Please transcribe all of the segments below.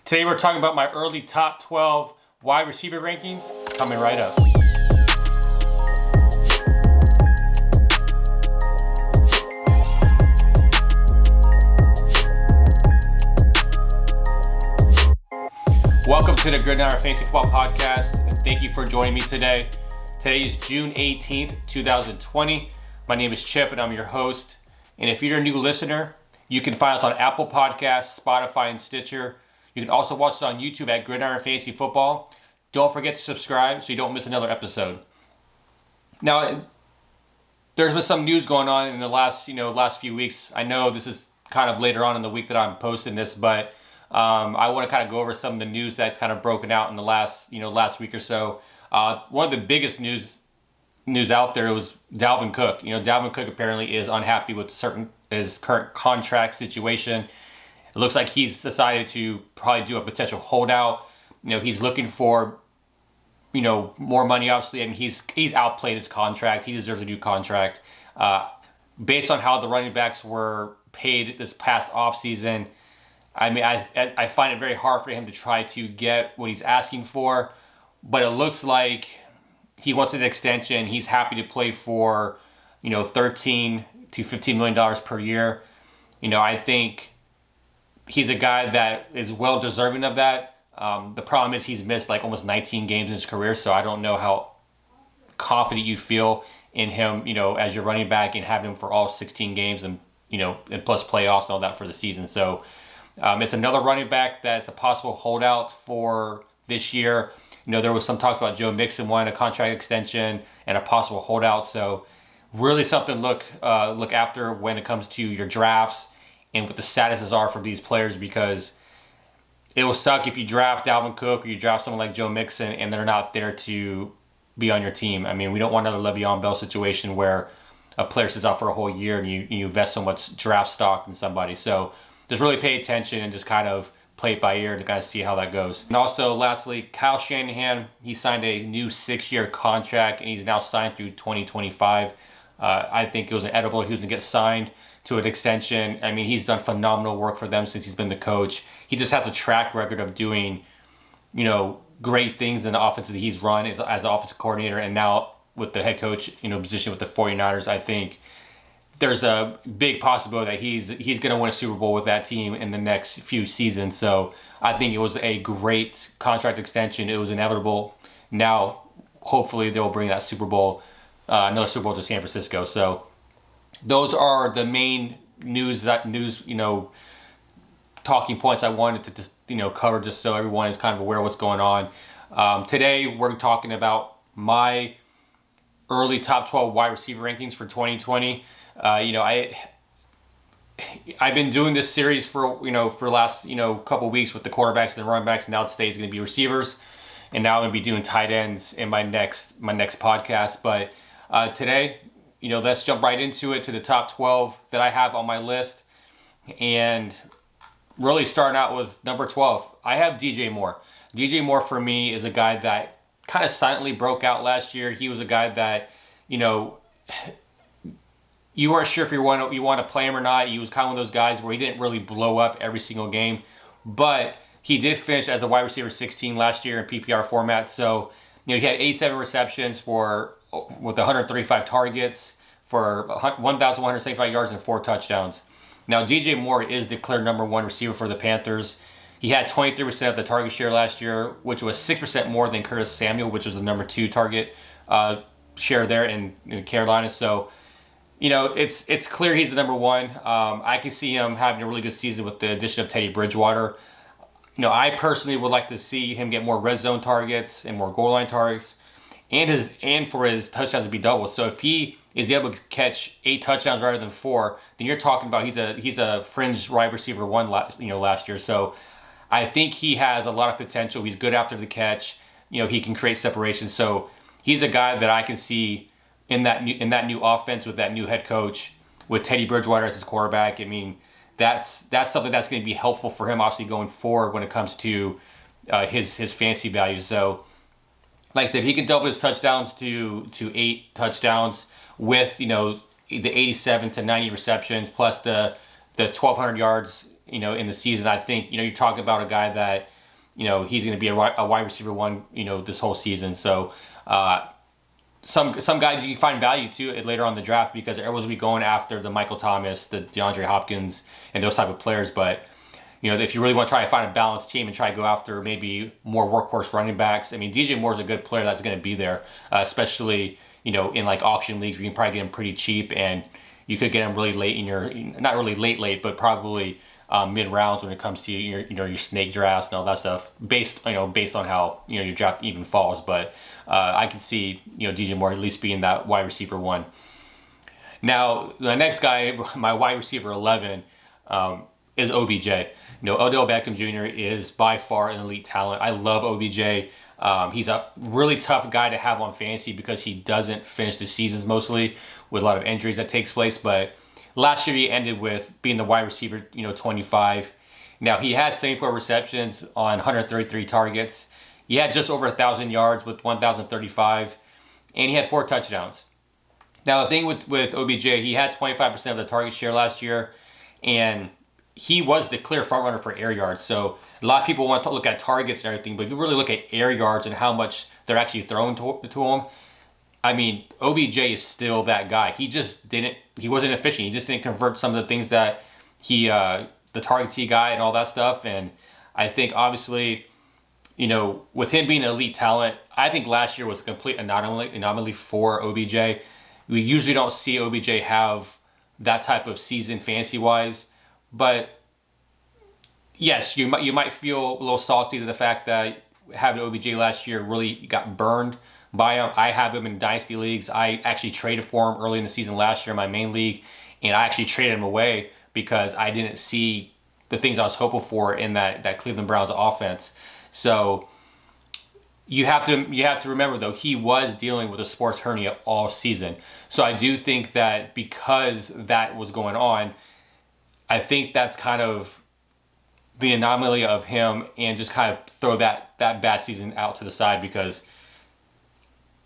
Today we're talking about my early top 12 wide receiver rankings, coming right up. Welcome to the Gridiron Fantasy Football Podcast, and thank you for joining me today. Today is June 18th, 2020. My name is Chip, and I'm your host. And if you're a new listener, you can find us on Apple Podcasts, Spotify, and Stitcher. You can also watch us on YouTube at Gridiron Fantasy Football. Don't forget to subscribe so you don't miss another episode. Now, there's been some news going on in the last few weeks. I know this is kind of later on in the week that I'm posting this, but I want to kind of go over some of the news that's kind of broken out in the last week or so. One of the biggest news out there was Dalvin Cook. Dalvin Cook apparently is unhappy with his current contract situation. It looks like he's decided to probably do a potential holdout. He's looking for, more money, obviously. I mean, he's outplayed his contract. He deserves a new contract. Based on how the running backs were paid this past offseason, I mean, I find it very hard for him to try to get what he's asking for. But it looks like he wants an extension. He's happy to play for, $13 to $15 million per year. I think he's a guy that is well deserving of that. The problem is he's missed like almost 19 games in his career, so I don't know how confident you feel in him, as your running back and having him for all 16 games and plus playoffs and all that for the season. So it's another running back that's a possible holdout for this year. There was some talks about Joe Mixon wanting a contract extension and a possible holdout. So really something to look after when it comes to your drafts and what the statuses are for these players, because it will suck if you draft Dalvin Cook or you draft someone like Joe Mixon and they're not there to be on your team. I mean, we don't want another Le'Veon Bell situation where a player sits out for a whole year and you invest so much draft stock in somebody. So just really pay attention and just kind of play it by ear to kind of see how that goes. And also, lastly, Kyle Shanahan, he signed a new 6-year contract and he's now signed through 2025. I think it was inevitable he was going to get signed to an extension. I mean, he's done phenomenal work for them since he's been the coach. He just has a track record of doing, great things in the offenses that he's run as an offensive coordinator, and now with the head coach, position with the 49ers. I think there's a big possibility that he's going to win a Super Bowl with that team in the next few seasons. So I think it was a great contract extension. It was inevitable. Now, hopefully, they'll bring that another Super Bowl to San Francisco. So those are the main news talking points I wanted to just, cover, just so everyone is kind of aware of what's going on. Today, we're talking about my early top 12 wide receiver rankings for 2020. I've been doing this series for the last, couple weeks with the quarterbacks and the running backs. Now today is going to be receivers. And now I'm going to be doing tight ends in my next podcast. But today, let's jump right into it, to the top 12 that I have on my list. And really starting out with number 12, I have DJ Moore. DJ Moore for me is a guy that kind of silently broke out last year. He was a guy that, you weren't sure if you want to play him or not. He was kind of one of those guys where he didn't really blow up every single game. But he did finish as a wide receiver 16 last year in PPR format. So, he had 87 receptions with 135 targets for 1,175 yards and 4 touchdowns. Now, DJ Moore is the clear number one receiver for the Panthers. He had 23% of the target share last year, which was 6% more than Curtis Samuel, which was the number 2 target share there in Carolina. So, it's clear he's the number one. I can see him having a really good season with the addition of Teddy Bridgewater. I personally would like to see him get more red zone targets and more goal line targets, and for his touchdowns to be doubled. So if he is able to catch 8 touchdowns rather than 4, then you're talking about he's a fringe wide receiver one last year. So I think he has a lot of potential. He's good after the catch. He can create separation. So he's a guy that I can see in that new offense with that new head coach, with Teddy Bridgewater as his quarterback. I mean, that's something that's going to be helpful for him, obviously, going forward when it comes to his fantasy values. So, like I said, if he can double his touchdowns to 8 touchdowns with the 87 to 90 receptions plus the 1,200 yards in the season, I think you're talking about a guy that he's going to be a wide receiver one, this whole season. So some guy you find value to later on in the draft because everyone's going to be going after the Michael Thomas, the DeAndre Hopkins, and those type of players. But if you really want to try to find a balanced team and try to go after maybe more workhorse running backs, I mean, DJ Moore's a good player that's going to be there, especially in like auction leagues where you can probably get him pretty cheap, and you could get him really late in your, not really late, but probably mid rounds when it comes to your snake drafts and all that stuff, based on how your draft even falls. But I can see DJ Moore at least being that wide receiver one. Now the next guy, my wide receiver 11, is OBJ. Odell Beckham Jr. is by far an elite talent. I love OBJ. He's a really tough guy to have on fantasy because he doesn't finish the seasons mostly with a lot of injuries that takes place. But last year he ended with being the wide receiver, 25. Now he had 74 receptions on 133 targets. He had just over 1,000 yards with 1,035, and he had 4 touchdowns. Now the thing with OBJ, he had 25% of the target share last year, and he was the clear front runner for air yards. So a lot of people want to look at targets and everything, but if you really look at air yards and how much they're actually throwing to him, I mean, OBJ is still that guy. He wasn't efficient. He just didn't convert some of the things that the targets he got and all that stuff. And I think obviously, with him being an elite talent, I think last year was a complete anomaly for OBJ. We usually don't see OBJ have that type of season fantasy-wise. But yes, you might feel a little salty to the fact that having OBJ last year really got burned by him. I have him in dynasty leagues. I actually traded for him early in the season last year in my main league, and I actually traded him away because I didn't see the things I was hoping for in that Cleveland Browns offense. So you have to remember though, he was dealing with a sports hernia all season. So I do think that because that was going on, I think that's kind of the anomaly of him, and just kind of throw that bad season out to the side, because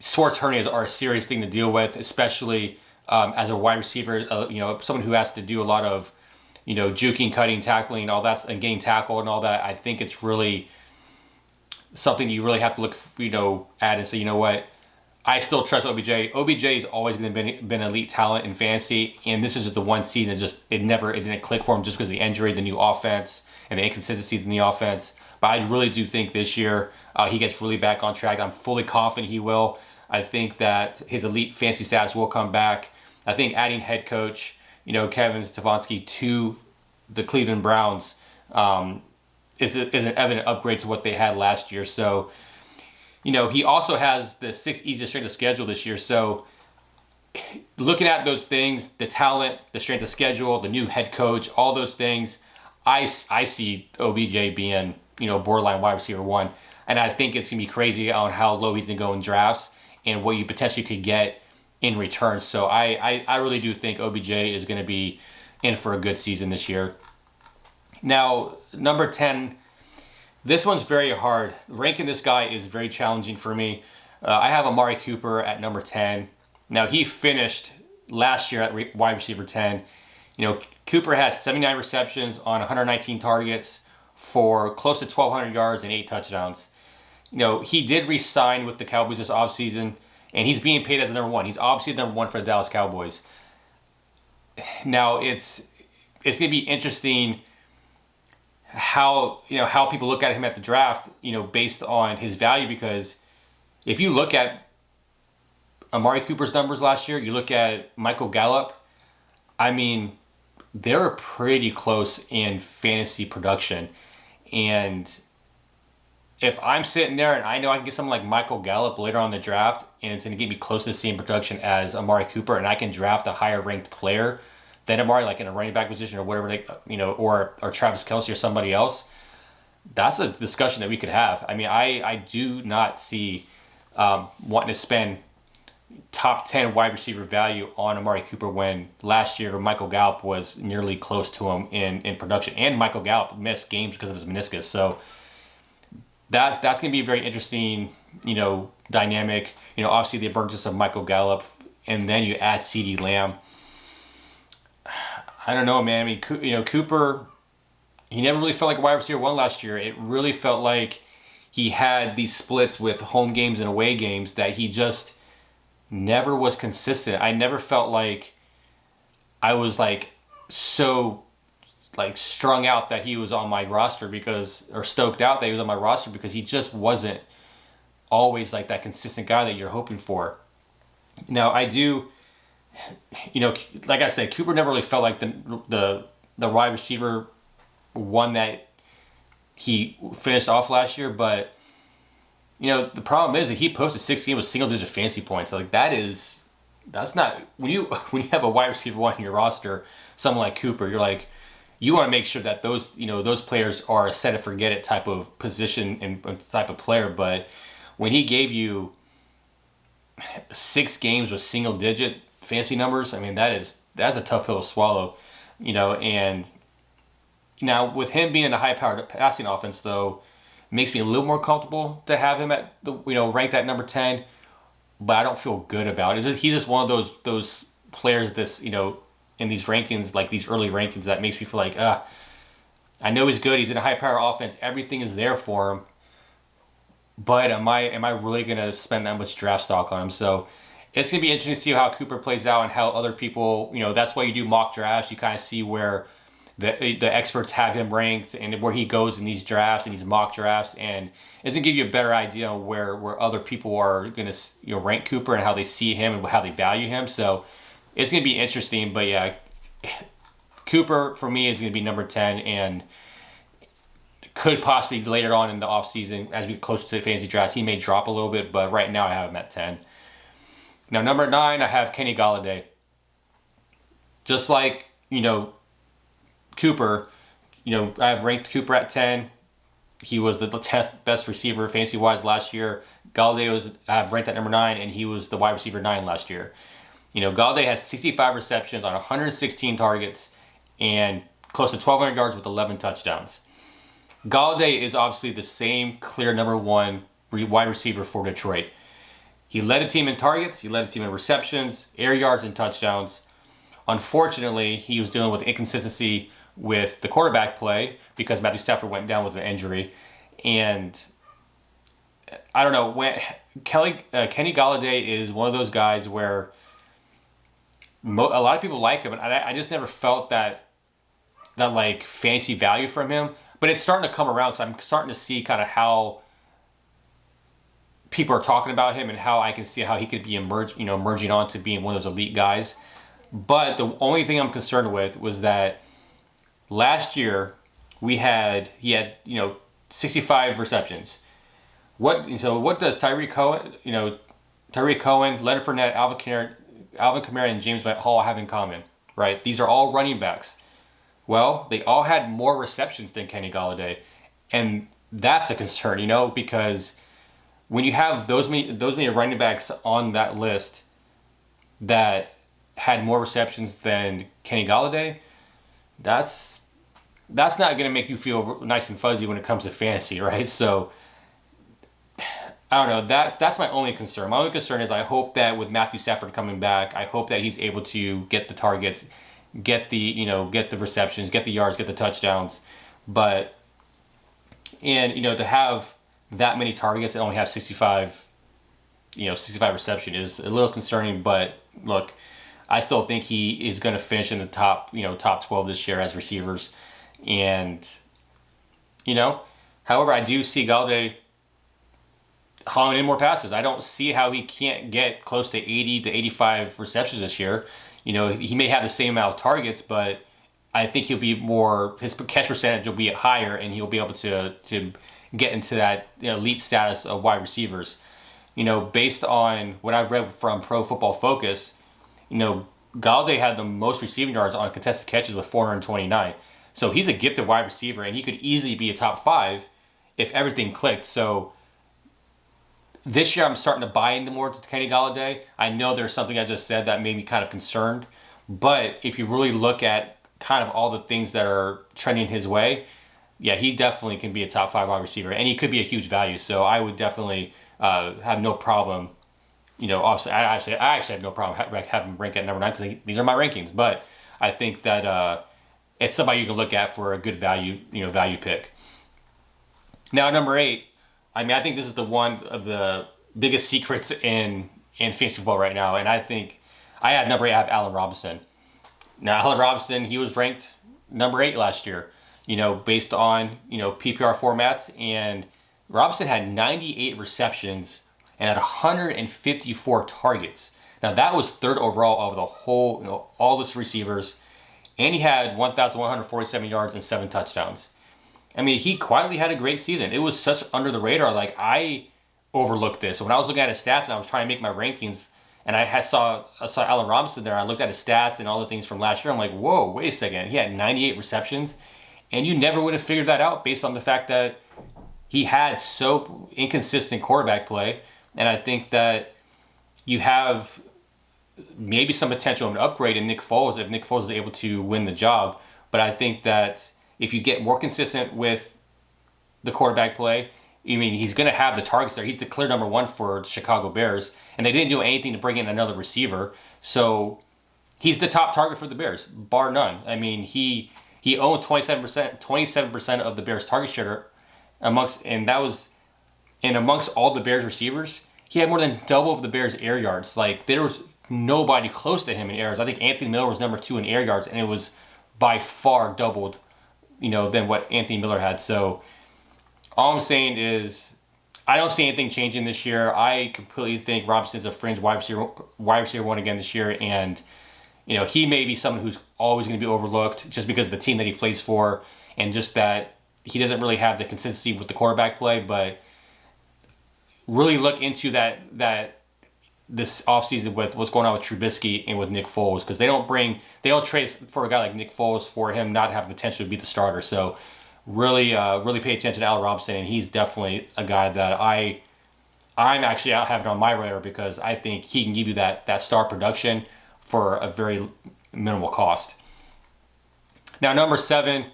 sports hernias are a serious thing to deal with, especially as a wide receiver, someone who has to do a lot of, juking, cutting, tackling, all that, and getting tackled and all that. I think it's really something you really have to look, at and say, you know what, I still trust OBJ. OBJ has always been an elite talent in fantasy, and this is just the one season. It didn't click for him just because of the injury, the new offense, and the inconsistencies in the offense. But I really do think this year he gets really back on track. I'm fully confident he will. I think that his elite fantasy stats will come back. I think adding head coach, Kevin Stefanski to the Cleveland Browns is an evident upgrade to what they had last year. So, he also has the 6th easiest strength of schedule this year. So looking at those things, the talent, the strength of schedule, the new head coach, all those things, I see OBJ being, borderline wide receiver 1. And I think it's going to be crazy on how low he's going to go in drafts and what you potentially could get in return. So I really do think OBJ is going to be in for a good season this year. Now, number 10, this one's very hard. Ranking this guy is very challenging for me. I have Amari Cooper at number 10. Now, he finished last year at wide receiver 10. Cooper has 79 receptions on 119 targets for close to 1,200 yards and 8 touchdowns. He did re-sign with the Cowboys this offseason, and he's being paid as the number 1. He's obviously the number 1 for the Dallas Cowboys. Now, it's going to be interesting how people look at him at the draft, based on his value, because if you look at Amari Cooper's numbers last year, you look at Michael Gallup, I mean, they're pretty close in fantasy production. And if I'm sitting there and I know I can get someone like Michael Gallup later on in the draft, and it's going to get me close to the same production as Amari Cooper, and I can draft a higher ranked player than Amari, like in a running back position or whatever, or Travis Kelce or somebody else, that's a discussion that we could have. I mean, I do not see wanting to spend top 10 wide receiver value on Amari Cooper when last year Michael Gallup was nearly close to him in production, and Michael Gallup missed games because of his meniscus. So that's going to be a very interesting, dynamic. Obviously the emergence of Michael Gallup, and then you add CeeDee Lamb. I don't know, man. I mean, Cooper, he never really felt like a wide receiver one last year. It really felt like he had these splits with home games and away games that he just never was consistent. I never felt like I was like so like strung out that he was on my roster or stoked out that he was on my roster, because he just wasn't always like that consistent guy that you're hoping for. Now I do, like I said, Cooper never really felt like the wide receiver one that he finished off last year, but the problem is that he posted 6 games with single-digit fantasy points. So, like that's not when you have a wide receiver one in your roster, someone like Cooper, you want to make sure that those players are a set it forget it type of position and type of player. But when he gave you 6 games with single-digit fantasy numbers, I mean that's a tough pill to swallow, and. Now, with him being in a high-powered passing offense, though, makes me a little more comfortable to have him at ranked at number 10. But I don't feel good about it. He's just one of those players that's in these rankings, like these early rankings, that makes me feel like I know he's good. He's in a high-powered offense. Everything is there for him. But am I really gonna spend that much draft stock on him? So it's gonna be interesting to see how Cooper plays out and how other people. That's why you do mock drafts. You kind of see where the experts have him ranked and where he goes in these drafts and these mock drafts, and it's gonna give you a better idea of where other people are gonna rank Cooper and how they see him and how they value him. So it's gonna be interesting. But yeah, Cooper for me is gonna be number 10, and could possibly later on in the offseason as we get closer to the fantasy drafts he may drop a little bit, but right now I have him at 10. Now number 9 I have Kenny Golladay. Just like Cooper, I have ranked Cooper at 10. He was the 10th best receiver fantasy-wise last year. Golladay I have ranked at number 9, and he was the wide receiver 9 last year. Golladay has 65 receptions on 116 targets and close to 1,200 yards with 11 touchdowns. Golladay is obviously the same clear number 1 wide receiver for Detroit. He led a team in targets, he led a team in receptions, air yards, and touchdowns. Unfortunately, he was dealing with inconsistency with the quarterback play because Matthew Stafford went down with an injury. And I don't know, when Kenny Golladay is one of those guys where a lot of people like him, and I just never felt that like fantasy value from him. But it's starting to come around, because I'm starting to see kind of how people are talking about him and how I can see how he could be emerging on to being one of those elite guys. But the only thing I'm concerned with was that last year he had 65 receptions. What does Tyreek Cohen, Leonard Fournette, Alvin Kamara, and James Hall have in common? Right? These are all running backs. Well, they all had more receptions than Kenny Golladay, and that's a concern, because when you have those many running backs on that list that had more receptions than Kenny Golladay, that's not going to make you feel nice and fuzzy when it comes to fantasy, right? So I don't know. That's my only concern. My only concern is I hope that with Matthew Stafford coming back, I hope that he's able to get the targets, get the receptions, get the yards, get the touchdowns. But to have that many targets and only have 65 reception is a little concerning. But look, I still think he is going to finish in the top 12 this year as receivers. And, however, I do see Golladay hauling in more passes. I don't see how he can't get close to 80 to 85 receptions this year. He may have the same amount of targets, but I think he'll be his catch percentage will be higher, and he'll be able to get into that elite status of wide receivers. Based on what I've read from Pro Football Focus, Golladay had the most receiving yards on contested catches with 429. So he's a gifted wide receiver, and he could easily be a top 5 if everything clicked. So this year I'm starting to buy into more to Kenny Golladay. I know there's something I just said that made me kind of concerned. But if you really look at kind of all the things that are trending his way, yeah, he definitely can be a top 5 wide receiver, and he could be a huge value. So I would definitely have no problem. Obviously, I actually have no problem having him rank at number 9 because these are my rankings. But I think that it's somebody you can look at for a good value pick. Now, number 8, I think this is one of the biggest secrets in fantasy football right now, and I think I have number 8. I have Allen Robinson. Now, Allen Robinson, he was ranked number 8 last year, based on PPR formats, and Robinson had 98 receptions and had 154 targets. Now, that was third overall of the whole, all these receivers, and he had 1,147 yards and 7 touchdowns. I mean, he quietly had a great season. It was such under the radar. Like, I overlooked this. So when I was looking at his stats and I was trying to make my rankings, and I saw Allen Robinson there, I looked at his stats and all the things from last year. I'm like, whoa, wait a second. He had 98 receptions, and you never would have figured that out based on the fact that he had so inconsistent quarterback play. And I think that you have maybe some potential of an upgrade in Nick Foles if Nick Foles is able to win the job. But I think that if you get more consistent with the quarterback play, he's going to have the targets there. He's the clear number 1 for the Chicago Bears, and they didn't do anything to bring in another receiver. So he's the top target for the Bears, bar none. I mean, he owned 27% of the Bears' target share amongst all the Bears receivers. He had more than double of the Bears' air yards. Like, there was nobody close to him in airs. I think Anthony Miller was number 2 in air yards, and it was by far doubled, than what Anthony Miller had. So all I'm saying is I don't see anything changing this year. I completely think Robinson's a fringe wide receiver 1 again this year, and he may be someone who's always going to be overlooked just because of the team that he plays for, and just that he doesn't really have the consistency with the quarterback play. But really look into that this offseason with what's going on with Trubisky and with Nick Foles, because they don't trade for a guy like Nick Foles for him not having potential to be the starter. So really pay attention to Allen Robinson, and he's definitely a guy that I'm actually out having on my radar because I think he can give you that star production for a very minimal cost. Now, number 7,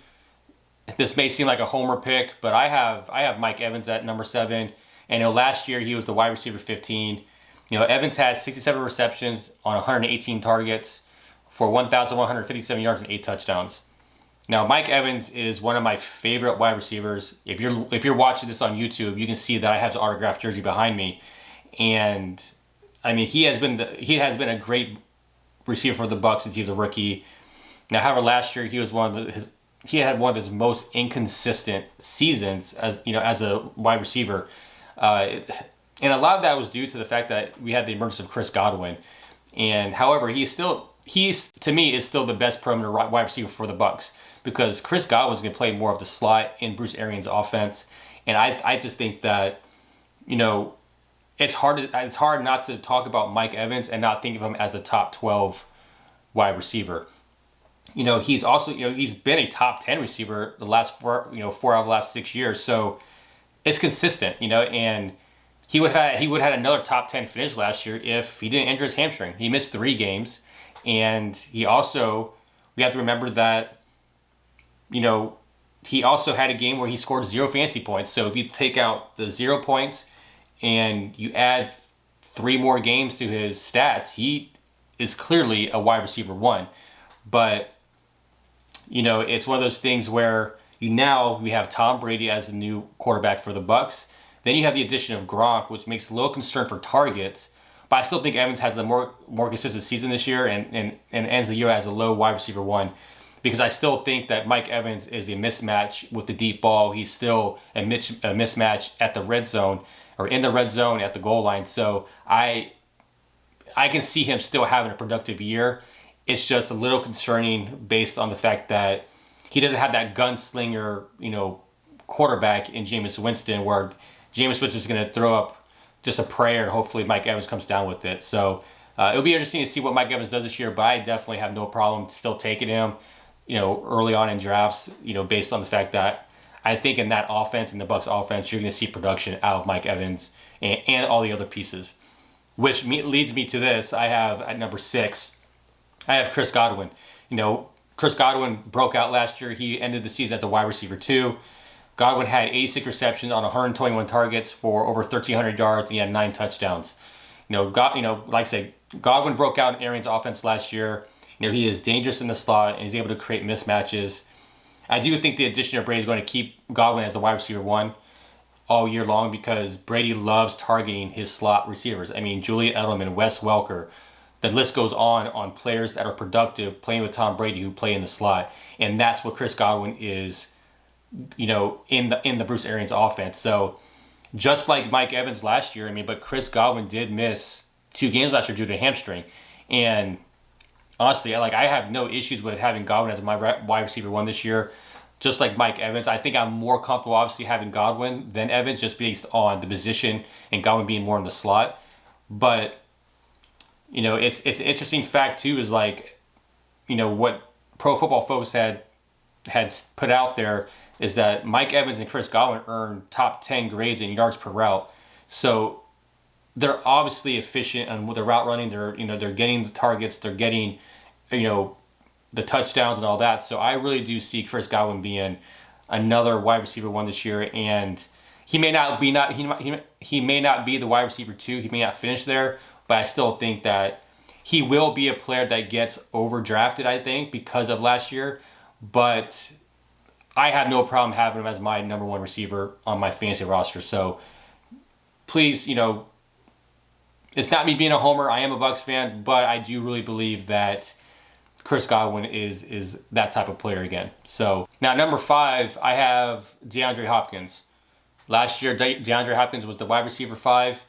this may seem like a homer pick, but I have Mike Evans at number 7, and last year he was the wide receiver 15. Evans had 67 receptions on 118 targets for 1,157 yards and 8 touchdowns. Now, Mike Evans is one of my favorite wide receivers. If you're watching this on YouTube, you can see that I have the autographed jersey behind me, and I mean he has been a great receiver for the Bucs since he was a rookie. Now, however, last year he had one of his most inconsistent seasons as a wide receiver. And a lot of that was due to the fact that we had the emergence of Chris Godwin. And however, he's to me is still the best perimeter wide receiver for the Bucs, because Chris Godwin's going to play more of the slot in Bruce Arians' offense. And I just think that it's hard not to talk about Mike Evans and not think of him as a top 12 wide receiver. He's also he's been a top 10 receiver the last 4 out of the last 6 years. So it's consistent, and he would have had another top 10 finish last year if he didn't injure his hamstring. He missed 3 games, and we have to remember that he also had a game where he scored 0 fantasy points. So if you take out the 0 points and you add 3 more games to his stats, he is clearly a wide receiver 1. But it's one of those things where we have Tom Brady as the new quarterback for the Bucs. Then you have the addition of Gronk, which makes a little concern for targets. But I still think Evans has a more consistent season this year and ends the year as a low wide receiver 1. Because I still think that Mike Evans is a mismatch with the deep ball. He's still a mismatch at the red zone, or in the red zone at the goal line. So I can see him still having a productive year. It's just a little concerning based on the fact that he doesn't have that gunslinger, quarterback in Jameis Winston, where Jameis Winston is going to throw up just a prayer and hopefully Mike Evans comes down with it. So it'll be interesting to see what Mike Evans does this year, but I definitely have no problem still taking him, early on in drafts, based on the fact that I think in that offense, in the Bucs offense, you're going to see production out of Mike Evans and all the other pieces. Which leads me to this. I have at number 6, I have Chris Godwin. Chris Godwin broke out last year. He ended the season as a wide receiver 2. Godwin had 86 receptions on 121 targets for over 1,300 yards, and he had 9 touchdowns. Like I said, Godwin broke out in Arians' offense last year. He is dangerous in the slot and he's able to create mismatches. I do think the addition of Brady is going to keep Godwin as the wide receiver 1 all year long because Brady loves targeting his slot receivers. I mean, Julian Edelman, Wes Welker, the list goes on players that are productive playing with Tom Brady who play in the slot. And that's what Chris Godwin is, in the Bruce Arians offense. So just like Mike Evans last year, but Chris Godwin did miss 2 games last year due to a hamstring. And honestly, I have no issues with having Godwin as my wide receiver 1 this year. Just like Mike Evans, I think I'm more comfortable obviously having Godwin than Evans just based on the position and Godwin being more in the slot. But it's an interesting fact too is what Pro Football Focus had put out there is that Mike Evans and Chris Godwin earned top 10 grades in yards per route. So they're obviously efficient on their route running. They're getting the targets, they're getting the touchdowns and all that. So I really do see Chris Godwin being another wide receiver 1 this year, and he may not be the wide receiver 2. He may not finish there, but I still think that he will be a player that gets overdrafted, I think, because of last year. But I have no problem having him as my number 1 receiver on my fantasy roster. So please, it's not me being a homer. I am a Bucs fan, but I do really believe that Chris Godwin is that type of player again. So now number 5, I have DeAndre Hopkins. Last year, DeAndre Hopkins was the wide receiver 5,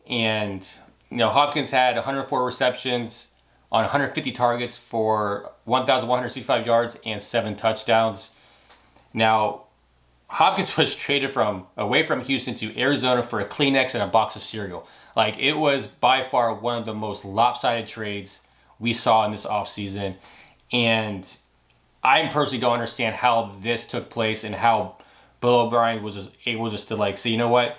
and Hopkins had 104 receptions on 150 targets for 1,165 yards and 7 touchdowns. Now, Hopkins was traded away from Houston to Arizona for a Kleenex and a box of cereal. It was by far one of the most lopsided trades we saw in this offseason. And I personally don't understand how this took place and how Bill O'Brien was just able to say, you know what?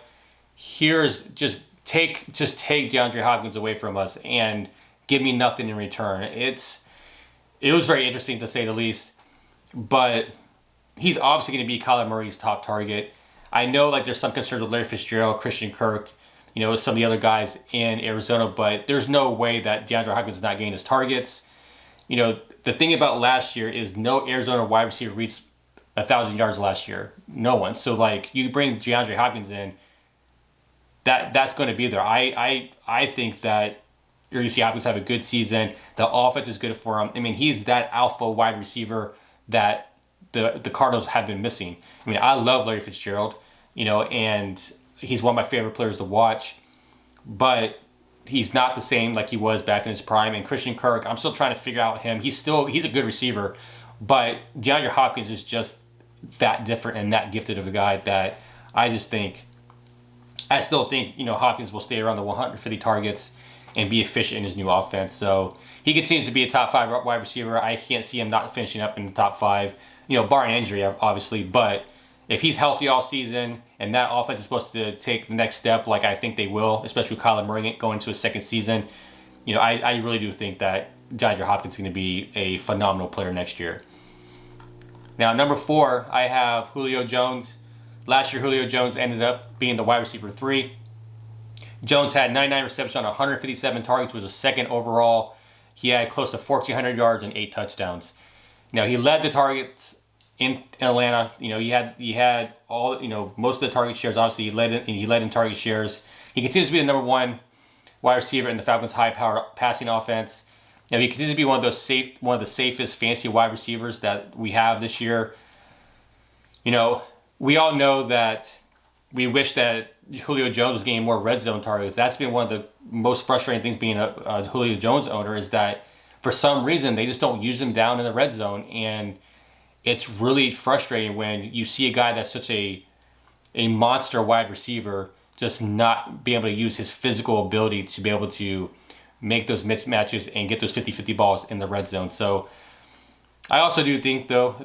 Here's just take DeAndre Hopkins away from us and give me nothing in return. It was very interesting to say the least, but he's obviously going to be Kyler Murray's top target. I know there's some concerns with Larry Fitzgerald, Christian Kirk, some of the other guys in Arizona, but there's no way that DeAndre Hopkins is not getting his targets. The thing about last year is no Arizona wide receiver reached 1,000 yards last year. No one. So you bring DeAndre Hopkins in, that's going to be there. I think that you're going to see Hopkins have a good season. The offense is good for him. He's that alpha wide receiver that the Cardinals have been missing. I love Larry Fitzgerald, and he's one of my favorite players to watch, but he's not the same like he was back in his prime. And Christian Kirk, I'm still trying to figure out him. He's a good receiver, but DeAndre Hopkins is just that different and that gifted of a guy that I still think Hopkins will stay around the 150 targets and be efficient in his new offense. So he continues to be a top 5 wide receiver. I can't see him not finishing up in the top 5, barring injury, obviously. But if he's healthy all season and that offense is supposed to take the next step, like I think they will, especially with Kyler Murray going into his second season, I really do think that DeAndre Hopkins is going to be a phenomenal player next year. Now, number 4, I have Julio Jones. Last year, Julio Jones ended up being the wide receiver 3. Jones had 99 receptions on 157 targets, was a second overall. He had close to 1,400 yards and 8 touchdowns. Now, he led the targets in Atlanta. He had all, most of the target shares. Obviously, he led in target shares. He continues to be the number 1 wide receiver in the Falcons' high-power passing offense. Now, he continues to be one of the safest fantasy wide receivers that we have this year. We all know that we wish that Julio Jones was getting more red zone targets. That's been one of the most frustrating things being a Julio Jones owner, is that for some reason they just don't use him down in the red zone. And it's really frustrating when you see a guy that's such a monster wide receiver just not be able to use his physical ability to be able to make those mismatches and get those 50-50 balls in the red zone. So I also do think, though,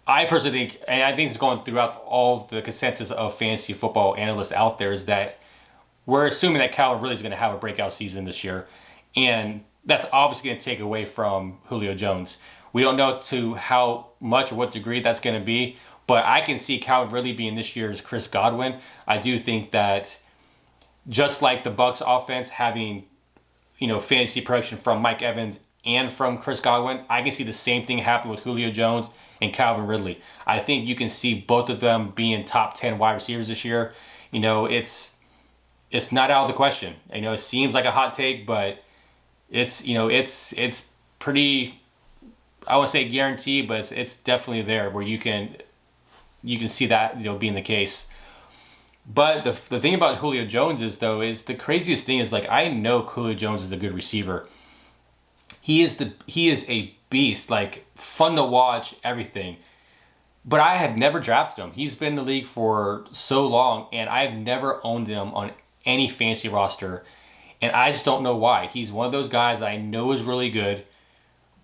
I personally think, and I think it's going throughout all the consensus of fantasy football analysts out there, is that we're assuming that Calvin really is going to have a breakout season this year. And that's obviously going to take away from Julio Jones. We don't know to how much or what degree that's going to be, but I can see Calvin really being this year's Chris Godwin. I do think that just like the Bucs offense having fantasy production from Mike Evans and from Chris Godwin, I can see the same thing happen with Julio Jones and Calvin Ridley. I think you can see both of them being top 10 wide receivers this year. It's not out of the question. It seems like a hot take, but it's pretty, I wouldn't say guaranteed, but it's definitely there where you can see that being the case. But the thing about Julio Jones is the craziest thing is, like, I know Julio Jones is a good receiver. He is a beast, like, fun to watch, everything. But I have never drafted him. He's been in the league for so long, and I've never owned him on any fantasy roster. And I just don't know why. He's one of those guys I know is really good,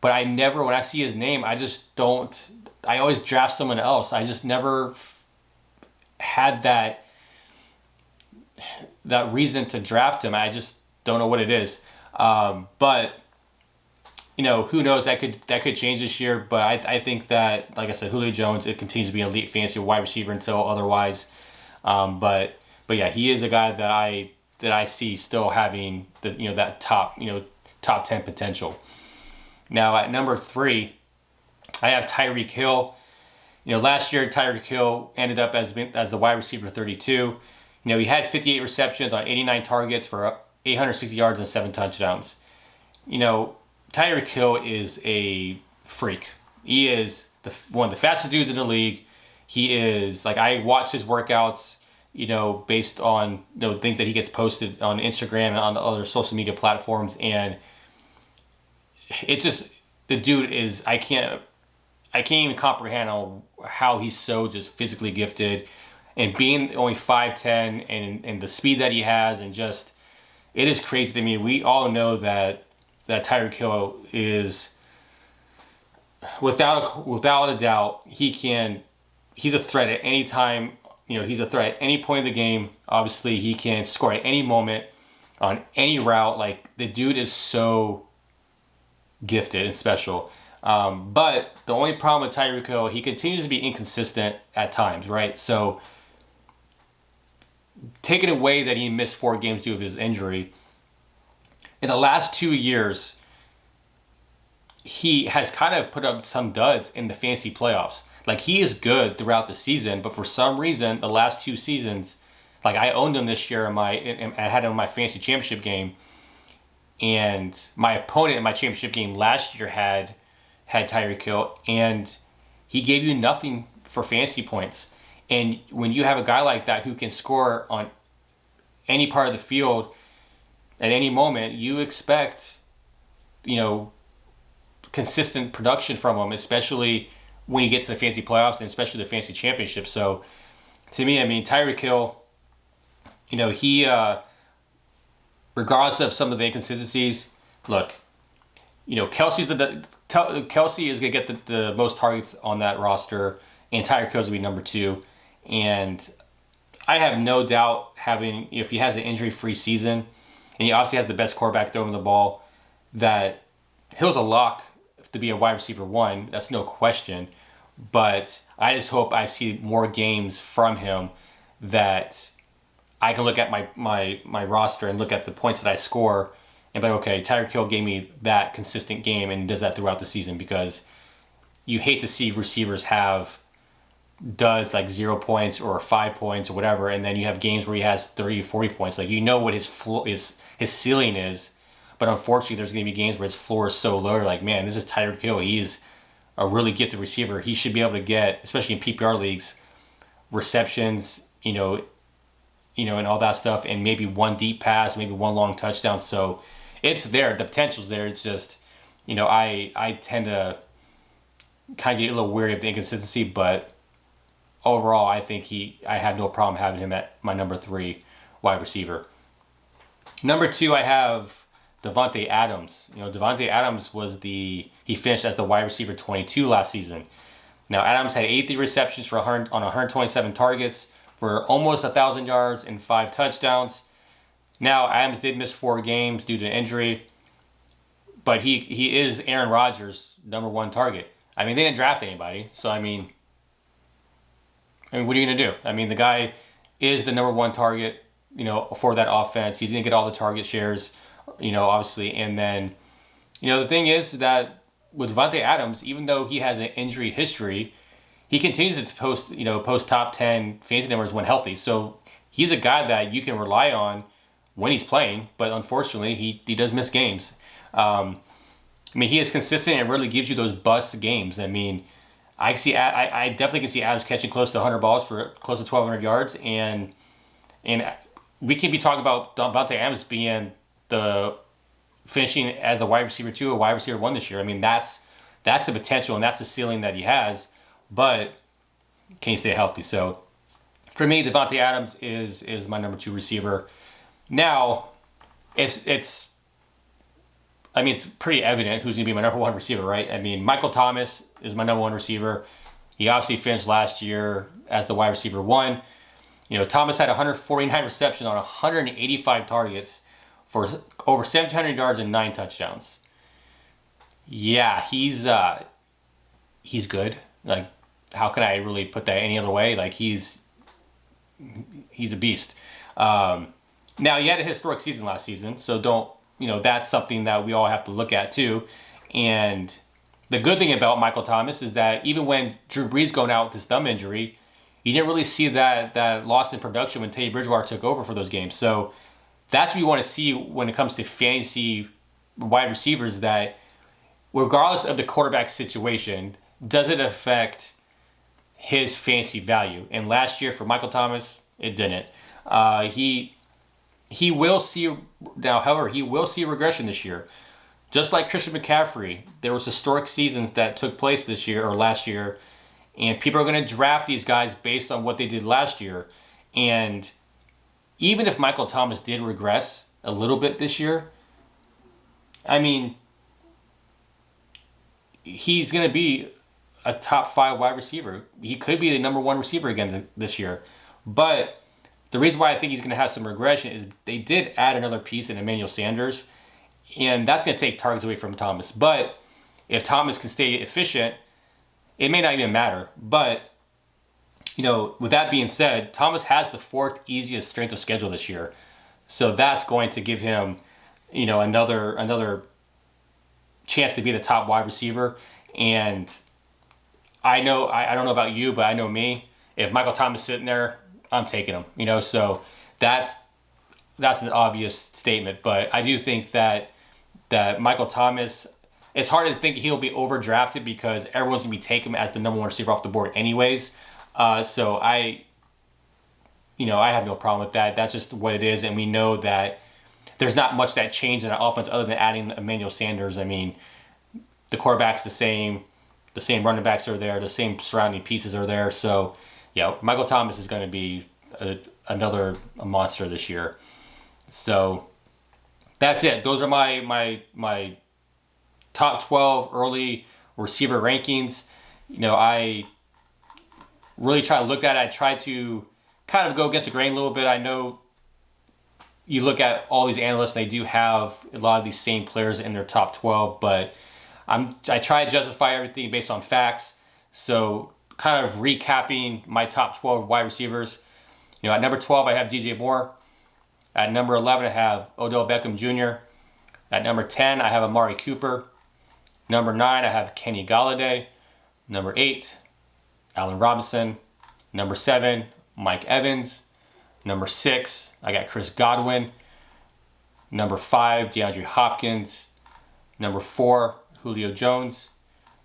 but I never, when I see his name, I always draft someone else. I just never had that reason to draft him. I just don't know what it is. But who knows? That could change this year. But I think that, like I said, Julio Jones, it continues to be an elite fantasy wide receiver until otherwise. But yeah, he is a guy that I see still having that top 10 potential. Now at number 3, I have Tyreek Hill. Last year Tyreek Hill ended up as the wide receiver 32. He had 58 receptions on 89 targets for 860 yards and 7 touchdowns. Tyreek Hill is a freak. He is one of the fastest dudes in the league. He is, like, I watch his workouts, based on things that he gets posted on Instagram and on the other social media platforms, and it's just, the dude is, I can't even comprehend how he's so just physically gifted, and being only 5'10", and the speed that he has, and just, it is crazy to me. We all know that Tyreek Hill is, without a doubt, he's a threat at any time. He's a threat at any point of the game. Obviously, he can score at any moment on any route. Like, the dude is so gifted and special. But the only problem with Tyreek Hill, he continues to be inconsistent at times, right? So, taking away that he missed 4 games due to his injury, in the last 2 years, he has kind of put up some duds in the fantasy playoffs. Like, he is good throughout the season, but for some reason, the last 2 seasons, like, I owned him this year I had him in my fantasy championship game, and my opponent in my championship game last year had Tyreek Hill, and he gave you nothing for fantasy points. And when you have a guy like that who can score on any part of the field at any moment, you expect, consistent production from him, especially when you get to the fantasy playoffs and especially the fantasy championship. So, to me, Tyreek Hill, he, regardless of some of the inconsistencies, look, Kelsey is going to get the most targets on that roster, and Tyreek Hill's going to be number 2. And I have no doubt if he has an injury-free season, and he obviously has the best quarterback throwing the ball, that Hill's a lock to be a wide receiver 1. That's no question. But I just hope I see more games from him that I can look at my roster and look at the points that I score and be like, okay, Tyreek Hill gave me that consistent game and does that throughout the season, because you hate to see receivers have duds like 0 points or 5 points or whatever, and then you have games where he has 30, 40 points. Like, what his ceiling is, but unfortunately there's going to be games where his floor is so low. You're like, man, this is Tyreek Hill. He's a really gifted receiver. He should be able to get, especially in PPR leagues, receptions, and all that stuff, and maybe 1 deep pass, maybe 1 long touchdown. So it's there. The potential's there. It's just, I tend to kind of get a little weary of the inconsistency, but overall, I think I have no problem having him at my number 3 wide receiver. Number 2, I have Devante Adams. Devante Adams he finished as the wide receiver 22 last season. Now, Adams had 83 receptions on 127 targets for almost 1,000 yards and 5 touchdowns. Now, Adams did miss 4 games due to injury, but he is Aaron Rodgers' number 1 target. They didn't draft anybody, so what are you going to do? The guy is the number 1 target, for that offense. He's going to get all the target shares obviously. And then, the thing is that with Devante Adams, even though he has an injury history, he continues to post top 10 fantasy numbers when healthy. So he's a guy that you can rely on when he's playing, but unfortunately, he does miss games. He is consistent and really gives you those bust games. I definitely can see Adams catching close to 100 balls for close to 1,200 yards, and we can be talking about Devante Adams being the finishing as a wide receiver 2 or wide receiver 1 this year. That's the potential and that's the ceiling that he has, but can he stay healthy? So for me, Devante Adams is my number 2 receiver. Now, it's pretty evident who's going to be my number 1 receiver, right? Michael Thomas is my number 1 receiver. He obviously finished last year as the wide receiver 1. Thomas had 149 receptions on 185 targets for over 1,700 yards and 9 touchdowns. Yeah, he's good. How can I really put that any other way? He's a beast. Now, he had a historic season last season, so that's something that we all have to look at too. And the good thing about Michael Thomas is that even when Drew Brees going out with his thumb injury, you didn't really see that loss in production when Teddy Bridgewater took over for those games. So that's what you want to see when it comes to fantasy wide receivers, that regardless of the quarterback situation, does it affect his fantasy value? And last year for Michael Thomas, it didn't. He will see now. However, he will see regression this year, just like Christian McCaffrey. There was historic seasons that took place this year or last year, and people are going to draft these guys based on what they did last year. And even if Michael Thomas did regress a little bit this year, he's going to be a top 5 wide receiver. He could be the number 1 receiver again this year. But the reason why I think he's going to have some regression is they did add another piece in Emmanuel Sanders, and that's going to take targets away from Thomas. But if Thomas can stay efficient, it may not even matter. But, with that being said, Thomas has the 4th easiest strength of schedule this year. So that's going to give him, another chance to be the top wide receiver. And I don't know about you, but I know me. If Michael Thomas is sitting there, I'm taking him. So that's an obvious statement. But I do think that Michael Thomas, it's hard to think he'll be overdrafted because everyone's going to be taking him as the number 1 receiver off the board anyways. So I have no problem with that. That's just what it is. And we know that there's not much that changed in the offense other than adding Emmanuel Sanders. The quarterback's the same running backs are there, the same surrounding pieces are there. So, Michael Thomas is going to be another monster this year. So that's it. Those are my top 12 early receiver rankings. I really try to look at it. I try to kind of go against the grain a little bit. I know you look at all these analysts, they do have a lot of these same players in their top 12, but I try to justify everything based on facts. So kind of recapping my top 12 wide receivers. At number 12, I have DJ Moore. At number 11, I have Odell Beckham Jr. At number 10, I have Amari Cooper. Number 9, I have Kenny Golladay. Number 8, Allen Robinson. Number 7, Mike Evans. Number 6, I got Chris Godwin. Number 5, DeAndre Hopkins. Number 4, Julio Jones.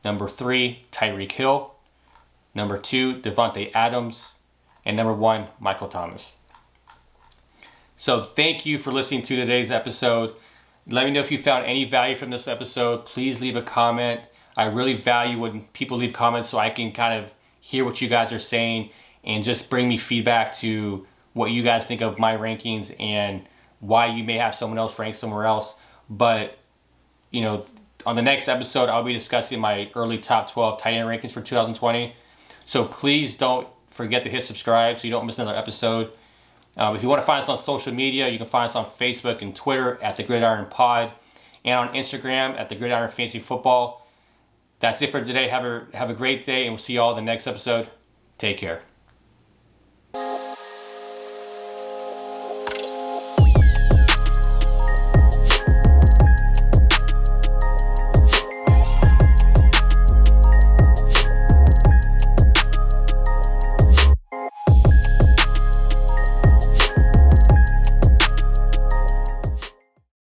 Number 3, Tyreek Hill. Number 2, Devante Adams. And number 1, Michael Thomas. So thank you for listening to today's episode. Let me know if you found any value from this episode. Please leave a comment. I really value when people leave comments so I can kind of hear what you guys are saying and just bring me feedback to what you guys think of my rankings and why you may have someone else ranked somewhere else. But, on the next episode, I'll be discussing my early top 12 tight end rankings for 2020. So please don't forget to hit subscribe so you don't miss another episode. If you want to find us on social media, you can find us on Facebook and Twitter at The Gridiron Pod and on Instagram at The Gridiron Fantasy Football. That's it for today. Have a great day, and we'll see you all in the next episode. Take care.